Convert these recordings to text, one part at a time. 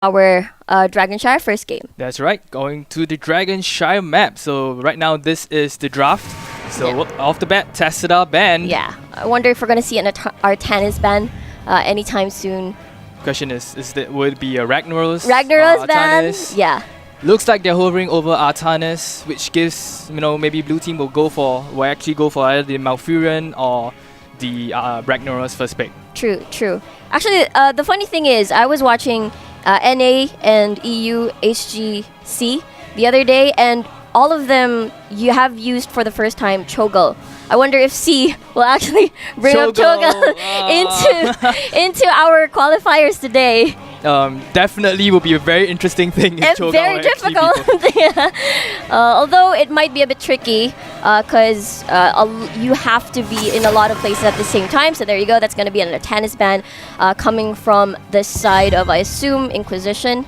our Dragonshire first game. That's right, going to the Dragonshire map. So right now this is the draft. So off the bat, tested our ban. Yeah, I wonder if we're going to see an Artanis ban anytime soon. Question is that would it be a Ragnaros? Ragnaros ban? Yeah. Looks like they're hovering over Artanis, which gives, maybe blue team will actually go for either the Malfurion or the Ragnaros first pick. True. Actually, the funny thing is, I was watching NA and EU HGC the other day, and all of them you have used for the first time Cho'Gall. I wonder if C will actually bring up Cho'Gall into our qualifiers today. Definitely will be a very interesting thing. And very difficult. Although it might be a bit tricky because you have to be in a lot of places at the same time. So there you go. That's going to be an Artanis ban coming from the side of, I assume, Inquisition.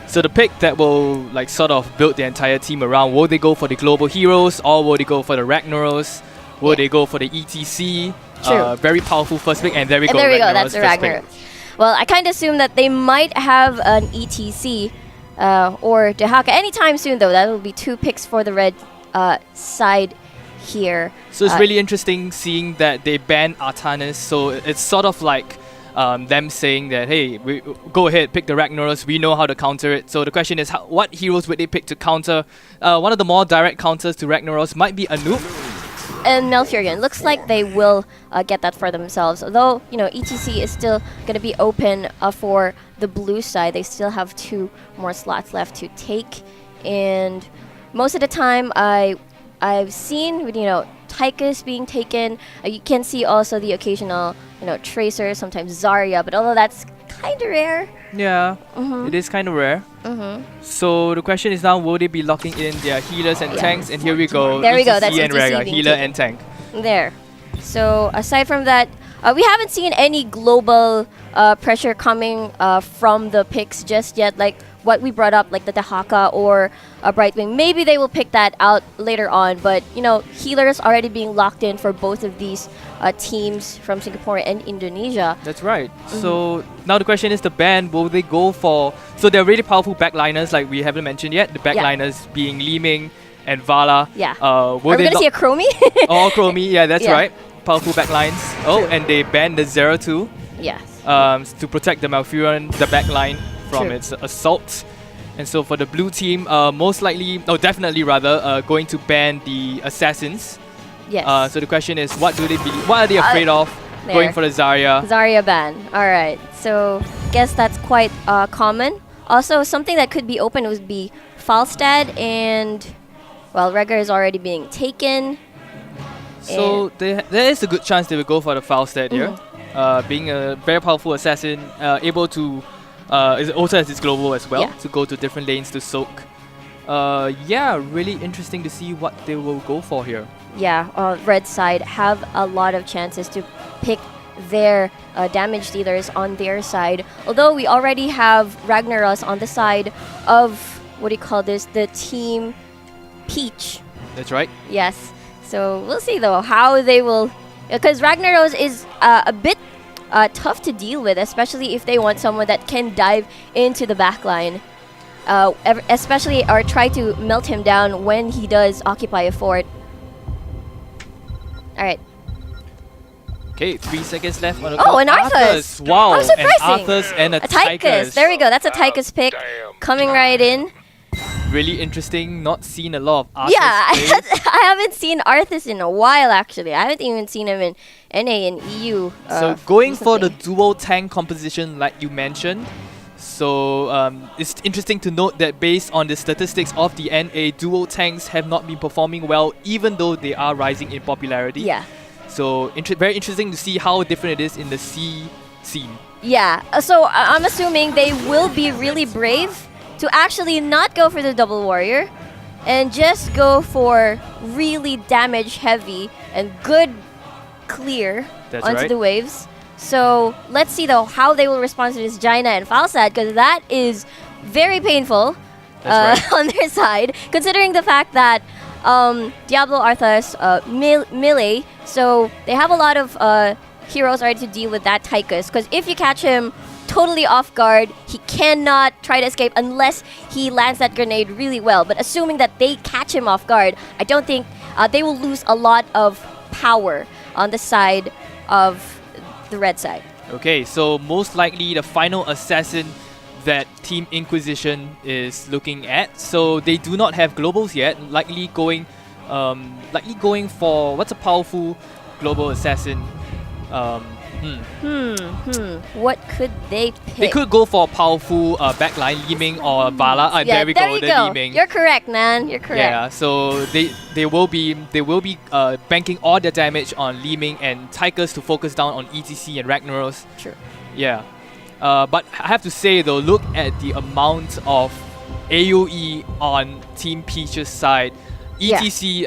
So the pick that will sort of build the entire team around, will they go for the global heroes or will they go for the Ragnaros? Will they go for the ETC? True. Very powerful first pick, and there we go. There we go. That's the Ragnaros. Well, I kind of assume that they might have an ETC or Dehaka anytime soon, though. That will be 2 picks for the red side here. So it's really interesting seeing that they banned Artanis. So it's sort of like them saying that, hey, go ahead, pick the Ragnaros. We know how to counter it. So the question is, what heroes would they pick to counter? One of the more direct counters to Ragnaros might be Anoop. And Malfurion. Looks like they will get that for themselves. Although, ETC is still going to be open for the blue side. They still have 2 more slots left to take. And most of the time, I've seen, Tychus being taken. You can see also the occasional, Tracer, sometimes Zarya. But although that's kind of rare. Yeah, it is kind of rare. So the question is now, will they be locking in their healers and tanks? And here we go. There we go. That's and Rega, healer and tank. There. So aside from that, we haven't seen any global pressure coming from the picks just yet. Like what we brought up, like the Dehaka or Brightwing. Maybe they will pick that out later on. But, healers already being locked in for both of these teams from Singapore and Indonesia. That's right. So now the question is the ban, will they go for... So they're really powerful backliners like we haven't mentioned yet. The backliners being Li Ming and Vala. Yeah. Are we going to see a Chromie? Oh, Chromie. Yeah, that's right. Powerful backlines. Oh, and they banned the 0-2. Yes. To protect the Malfurion, the backline, from its assault. And so for the blue team, definitely going to ban the assassins. Yes. So the question is, what are they afraid of? Going for the Zarya. Zarya ban. All right. So guess that's quite common. Also, something that could be open would be Falstad, and Rega is already being taken. So there is a good chance they will go for the Falstad here. Being a very powerful assassin, able to it also has its global as well to go to different lanes to soak. Really interesting to see what they will go for here. Yeah, red side have a lot of chances to pick their damage dealers on their side. Although we already have Ragnaros on the side of, the team Peach. That's right. Yes. So we'll see though how they will, because Ragnaros is a bit tough to deal with, especially if they want someone that can dive into the backline. Especially or try to melt him down when he does occupy a fort. Alright. Okay, 3 seconds left on the clock. An Arthas! Wow, how surprising! An Arthas and a Tychus. There we go, that's a Tychus pick. Coming right in. Really interesting, not seen a lot of Arthas. Yeah, I haven't seen Arthas in a while actually. I haven't even seen him in NA and EU. So going for the dual tank composition like you mentioned. So it's interesting to note that based on the statistics of the NA, dual tanks have not been performing well even though they are rising in popularity. Yeah. So very interesting to see how different it is in the C scene. Yeah, so I'm assuming they will be really brave to actually not go for the double warrior and just go for really damage heavy and good clear onto the waves. So let's see though how they will respond to this Jaina and Falstad, because that is very painful on their side, considering the fact that Diablo Arthas melee, so they have a lot of heroes already to deal with that Tychus, because if you catch him totally off guard. He cannot try to escape unless he lands that grenade really well. But assuming that they catch him off guard, I don't think they will lose a lot of power on the side of the red side. Okay, so most likely the final assassin that Team Inquisition is looking at. So they do not have globals yet. Likely going for what's a powerful global assassin? What could they pick? They could go for a powerful backline, Li Ming or Vala. There we go, the Li Ming. You're correct, man. You're correct. Yeah, so they will be banking all their damage on Li Ming and Tychus to focus down on ETC and Ragnaros. Sure. Yeah. But I have to say though, look at the amount of AoE on Team Peach's side. ETC,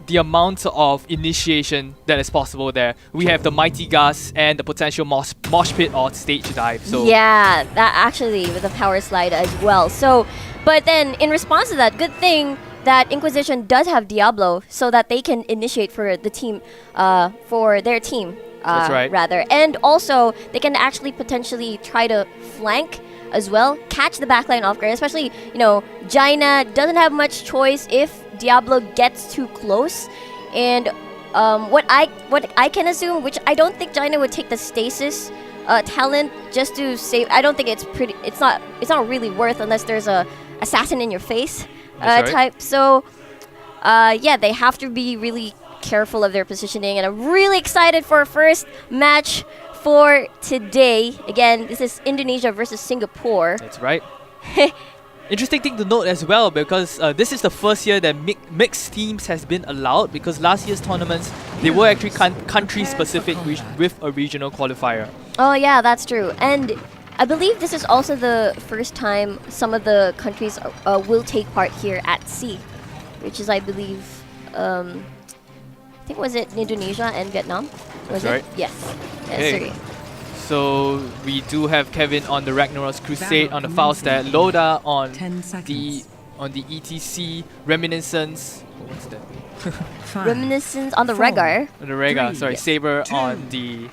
the amount of initiation that is possible there. We have the Mighty Gas and the potential mosh pit or stage dive. So yeah, that actually with the power slide as well. So, but then in response to that, good thing that Inquisition does have Diablo so that they can initiate for the team, for their team. That's right. Rather, and also they can actually potentially try to flank as well, catch the backline off guard. Especially, Jaina doesn't have much choice if Diablo gets too close. And what I can assume, which I don't think Jaina would take the stasis talent just to save. I don't think it's not really worth unless there's a assassin in your face type. So yeah, they have to be really careful of their positioning, and I'm really excited for our first match for today. Again, this is Indonesia versus Singapore. That's right. Interesting thing to note as well, because this is the first year that mixed teams has been allowed, because last year's tournaments, they were actually country specific with a regional qualifier. Oh yeah, that's true. And I believe this is also the first time some of the countries will take part here at sea, which is, I believe, I think was it Indonesia and Vietnam? Was That's right. it? Yes. Okay. Yes, so we do have Kevin on the Ragnaros Crusade on the Falstad, Loda on the ETC, Reminiscence. What's that? Reminiscence on the Regar. On the Regar, sorry, Saber on the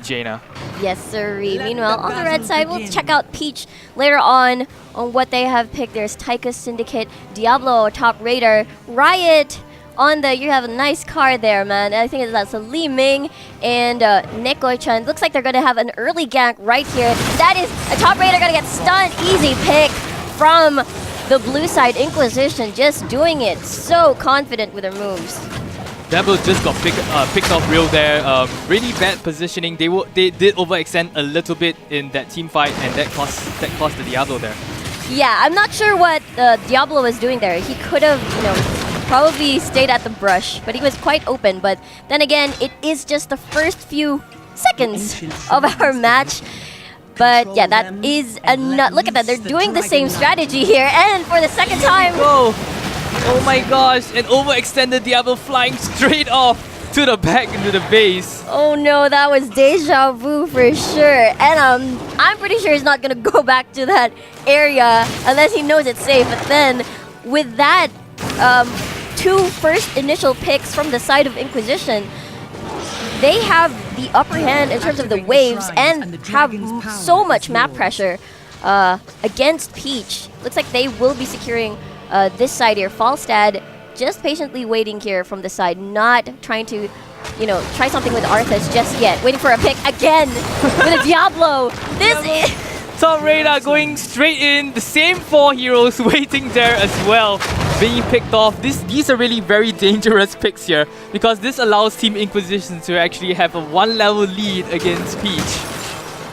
Jaina. Yes, sir. Meanwhile, on the red side, we'll check out Peach later on what they have picked. There's Tychus Syndicate, Diablo, Top Raider, Riot. You have a nice card there, man. I think that's a Li Ming and Nekoi-chan. Looks like they're going to have an early gank right here. That is a Top Raider going to get stunned. Easy pick from the blue side. Inquisition just doing it. So confident with their moves. Diablo just got picked off real there. Really bad positioning. They did overextend a little bit in that team fight, and that cost the Diablo there. Yeah, I'm not sure what Diablo was doing there. He could have, probably stayed at the brush, but he was quite open. But then again, it is just the first few seconds of our match. But yeah, that is a nut. Look at that, they're doing the same strategy here, and for the second time. Whoa! Oh my gosh, an overextended Diablo flying straight off to the back into the base. Oh no, that was deja vu for sure. And I'm pretty sure he's not gonna go back to that area unless he knows it's safe. But then with that, two first initial picks from the side of Inquisition, they have the upper hand in terms of the waves and have so much map pressure against Peach. Looks like they will be securing this side here. Falstad just patiently waiting here from the side, not trying to, try something with Arthas just yet. Waiting for a pick again with a Diablo. This is... Top Raider going straight in. The same 4 heroes waiting there as well, being picked off. These are really very dangerous picks here, because this allows Team Inquisition to actually have a 1-level lead against Peach.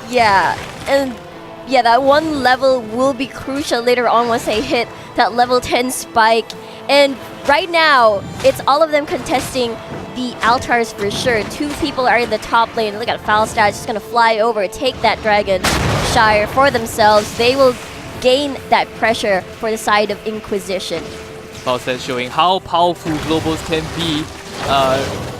Yeah, and yeah, that 1 level will be crucial later on once they hit that level 10 spike. And right now, it's all of them contesting the altars for sure. 2 people are in the top lane. Look at Falstad just gonna fly over, take that Dragon Shire for themselves. They will gain that pressure for the side of Inquisition. Falstad showing how powerful globals can be.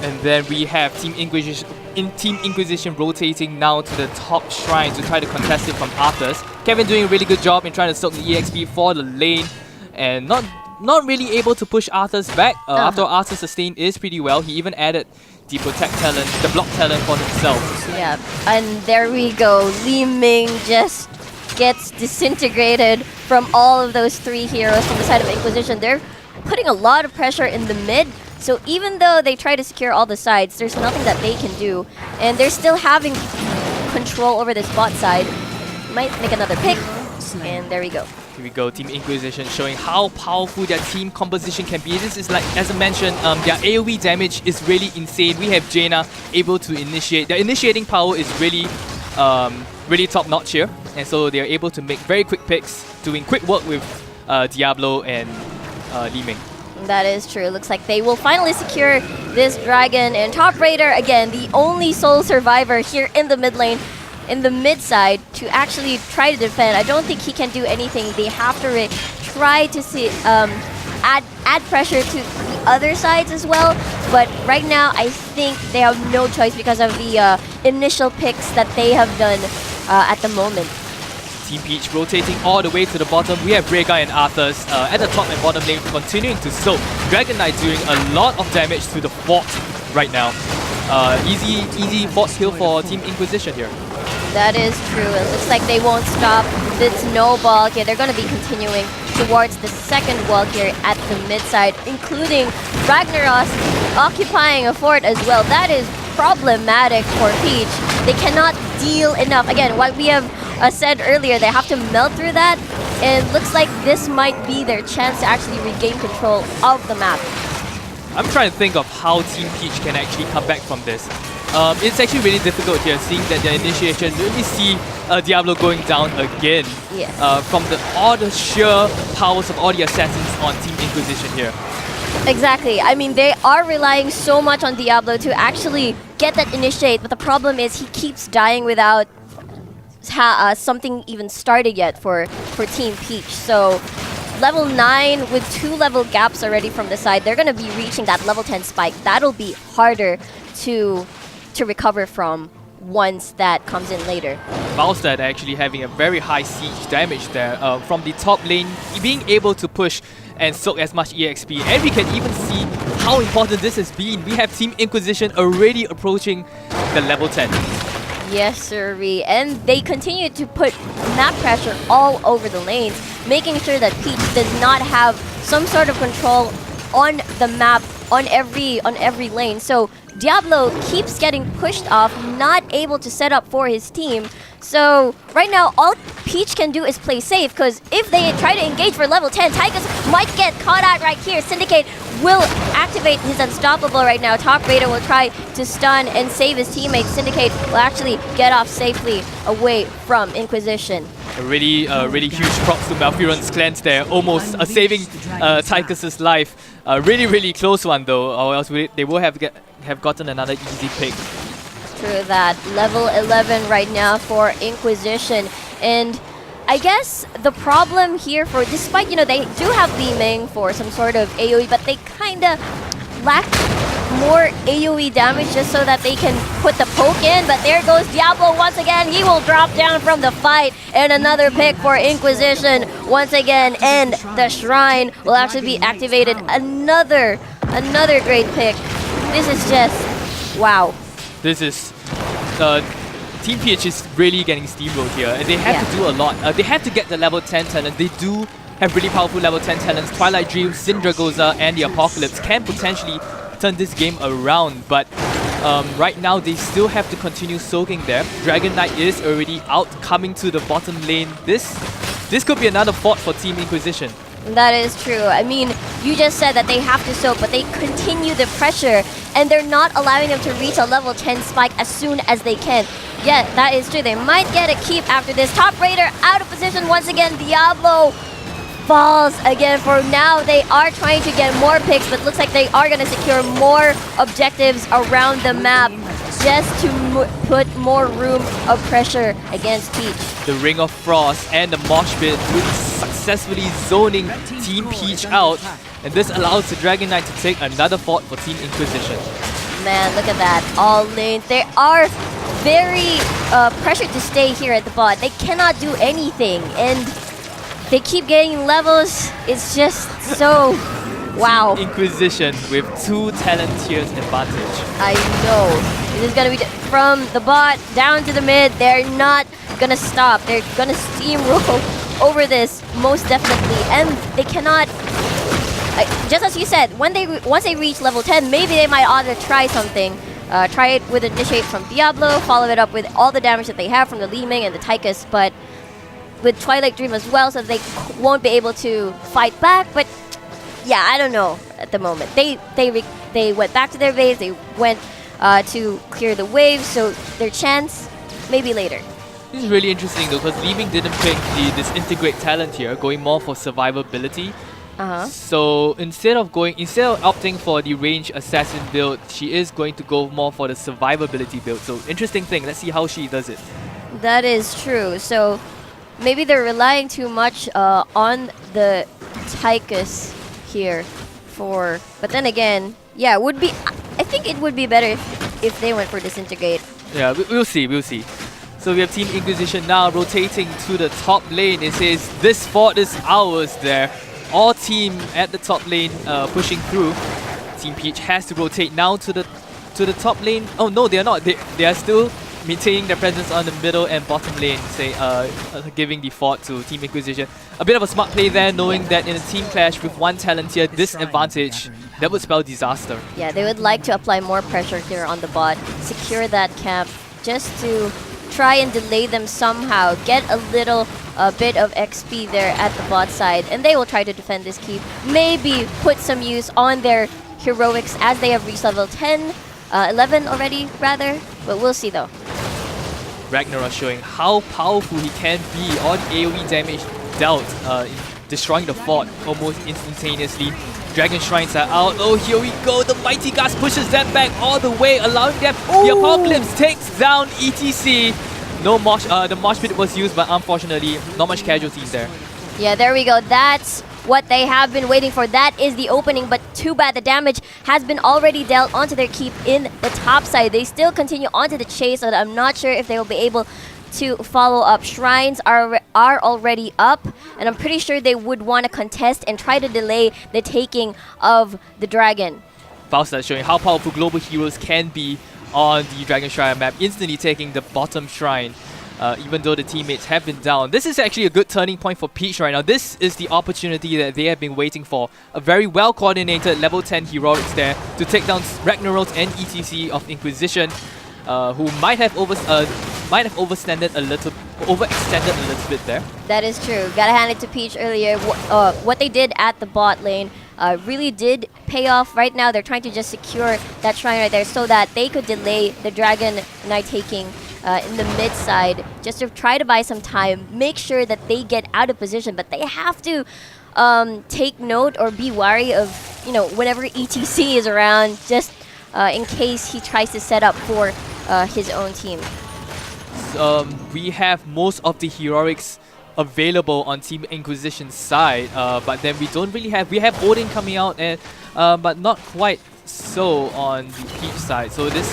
And then we have Team Inquisition rotating now to the top shrine to try to contest it from Arthas. Kevin doing a really good job in trying to soak the EXP for the lane, and not not really able to push Arthur's back. After Arthur sustained is pretty well. He even added the protect talent, the block talent for himself. Yeah, and there we go. Li Ming just gets disintegrated from all of those 3 heroes from the side of Inquisition. They're putting a lot of pressure in the mid, so even though they try to secure all the sides, there's nothing that they can do. And they're still having control over this bot side. Might make another pick, and there we go. Here we go, Team Inquisition showing how powerful their team composition can be. This is like, as I mentioned, their AoE damage is really insane. We have Jaina able to initiate. Their initiating power is really, really top notch here. And so they are able to make very quick picks, doing quick work with Diablo and Li Ming. That is true. Looks like they will finally secure this dragon. And Top Raider, again, the only sole survivor here in the mid lane, in the mid side, to actually try to defend. I don't think he can do anything. They have to try to see, add pressure to the other sides as well. But right now, I think they have no choice because of the initial picks that they have done at the moment. Team Peach rotating all the way to the bottom. We have Rhaegar and Arthas at the top and bottom lane continuing to soak. Dragon Knight doing a lot of damage to the fort right now. Easy fort kill for Team Inquisition here. That is true. It looks like they won't stop the snowball here. They're going to be continuing towards the second wall here at the mid side, including Ragnaros occupying a fort as well. That is problematic for Peach. They cannot deal enough. Again, what we have said earlier, they have to melt through that, and looks like this might be their chance to actually regain control of the map. I'm trying to think of how Team Peach can actually come back from this. It's actually really difficult here, seeing that their initiation, we see Diablo going down again. Yes. From all the sheer powers of all the assassins on Team Inquisition here. Exactly. I mean, they are relying so much on Diablo to actually get that initiate, but the problem is he keeps dying without something even started yet for Team Peach. So level 9 with 2 level gaps already from the side, they're going to be reaching that level 10 spike. That'll be harder to recover from once that comes in later. Malstad actually having a very high siege damage there from the top lane, being able to push and soak as much EXP. And we can even see how important this has been. We have Team Inquisition already approaching the level 10. Yes, sirree. And they continue to put map pressure all over the lanes, making sure that Peach does not have some sort of control on the map on every lane. So Diablo keeps getting pushed off, not able to set up for his team. So right now, all Peach can do is play safe, because if they try to engage for level 10, Tychus might get caught out right here. Syndicate will activate his Unstoppable right now. Top Raider will try to stun and save his teammates. Syndicate will actually get off safely away from Inquisition. A really huge props to Malfurion's cleanse there, almost saving Tychus's life. Really close one though, or else they will have gotten another easy pick. True that. Level 11 right now for Inquisition. And I guess the problem here despite, they do have Li Ming for some sort of AoE, but they kind of lack more AoE damage just so that they can put the poke in. But there goes Diablo once again. He will drop down from the fight. And another pick for Inquisition once again. And the Shrine will actually be activated. Another great pick. This is just wow. This is Team Peach is really getting steamrolled here, and they have to do a lot. They have to get the level 10 talent. They do have really powerful level 10 talents. Twilight Dream, Syndragoza, and the Apocalypse can potentially turn this game around, but right now they still have to continue soaking there. Dragon Knight is already out, coming to the bottom lane. This could be another fort for Team Inquisition. That is true. I mean, you just said that they have to soak, but they continue the pressure, and they're not allowing them to reach a level 10 spike as soon as they can. Yeah, that is true. They might get a keep after this. Top Raider out of position once again. Diablo falls again. For now, they are trying to get more picks, but looks like they are going to secure more objectives around the map just to put more room of pressure against Peach. The Ring of Frost and the Mosh Pit really successfully zoning Team Peach out, and this allows the Dragon Knight to take another fort for Team Inquisition. Man, look at that. All lanes. They are very pressured to stay here at the bot. They cannot do anything, and they keep getting levels. It's just so wow. Inquisition with 2 talent tiers advantage. I know. It is gonna be from the bot down to the mid. They're not gonna stop. They're gonna steamroll over this most definitely, and they cannot. Just as you said, once they reach level 10, maybe they might ought to try something. Try it with Initiate from Diablo, follow it up with all the damage that they have from the Li Ming and the Tychus, but with Twilight Dream as well, so they won't be able to fight back. But yeah, I don't know at the moment. They went back to their base. They went to clear the waves, so their chance maybe later. This is really interesting though, because Li Ming didn't pick the Disintegrate talent here, going more for survivability. So instead of opting for the range assassin build, she is going to go more for the survivability build. So interesting thing. Let's see how she does it. That is true. So maybe they're relying too much on the Tychus here but then again, yeah, I think it would be better if they went for Disintegrate. Yeah, we'll see. So we have Team Inquisition now rotating to the top lane. It says this fort is ours there. All team at the top lane pushing through. Team Peach has to rotate now to the top lane. Oh no, they are not. They are still maintaining their presence on the middle and bottom lane, giving the fort to Team Inquisition. A bit of a smart play there, knowing that in a team clash with 1 talent tier disadvantage, that would spell disaster. Yeah, they would like to apply more pressure here on the bot, secure that camp, just to try and delay them somehow, get a little bit of XP there at the bot side, and they will try to defend this keep. Maybe put some use on their heroics as they have reached level 10, 11 already rather, but we'll see though. Ragnarok showing how powerful he can be on AoE damage dealt, destroying the fort almost instantaneously. Dragon Shrines are out. Oh, here we go. The Mighty Gust pushes them back all the way, allowing them. The Apocalypse takes down ETC. No mosh. The mosh pit was used, but unfortunately, not much casualties there. Yeah, there we go. That's what they have been waiting for. That is the opening, but too bad the damage has been already dealt onto their keep in the top side. They still continue onto the chase, and I'm not sure if they will be able to follow up. Shrines are already up, and I'm pretty sure they would want to contest and try to delay the taking of the dragon. Faustad showing how powerful global heroes can be on the Dragon Shrine map, instantly taking the bottom shrine. Even though the teammates have been down. This is actually a good turning point for Peach right now. This is the opportunity that they have been waiting for. A very well coordinated level 10 heroics there to take down Ragnarok and ETC of Inquisition, who might have overextended a little bit there. That is true. Gotta hand it to Peach earlier. What they did at the bot lane really did pay off. Right now they're trying to just secure that shrine right there so that they could delay the Dragon Knight taking in the mid side, just to try to buy some time, make sure that they get out of position. But they have to take note or be wary of, whenever ETC is around, just in case he tries to set up for his own team. We have most of the heroics available on Team Inquisition's side, but then we don't really have. We have Odin coming out, and but not quite so on the Peach side. So this,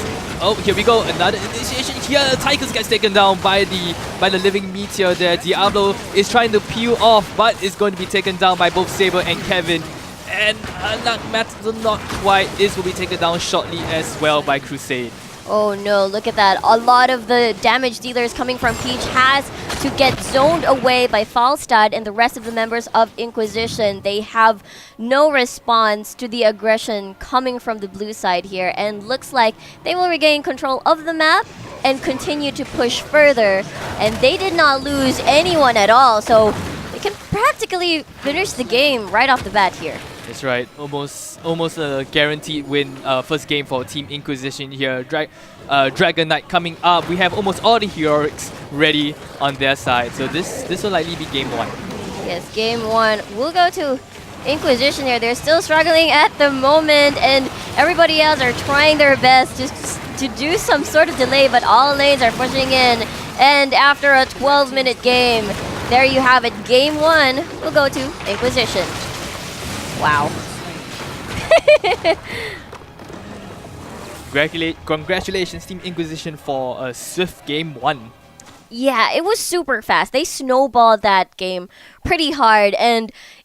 here we go, another initiation here. Tychus gets taken down by the living meteor there. Diablo is trying to peel off, but is going to be taken down by both Saber and Kevin. And not quite. This will be taken down shortly as well by Crusade. Oh no, look at that. A lot of the damage dealers coming from Peach has to get zoned away by Falstad and the rest of the members of Inquisition. They have no response to the aggression coming from the blue side here, and looks like they will regain control of the map and continue to push further. And they did not lose anyone at all, so they can practically finish the game right off the bat here. That's right, almost a guaranteed win first game for Team Inquisition here. Dragon Knight coming up. We have almost all the heroics ready on their side, so this will likely be game 1. Yes, game 1 will go to Inquisition here. They're still struggling at the moment, and everybody else are trying their best to do some sort of delay, but all lanes are pushing in. And after a 12-minute game, there you have it. Game 1 will go to Inquisition. Wow. Congratulations, Team Inquisition, for a swift game 1. Yeah, it was super fast. They snowballed that game pretty hard, and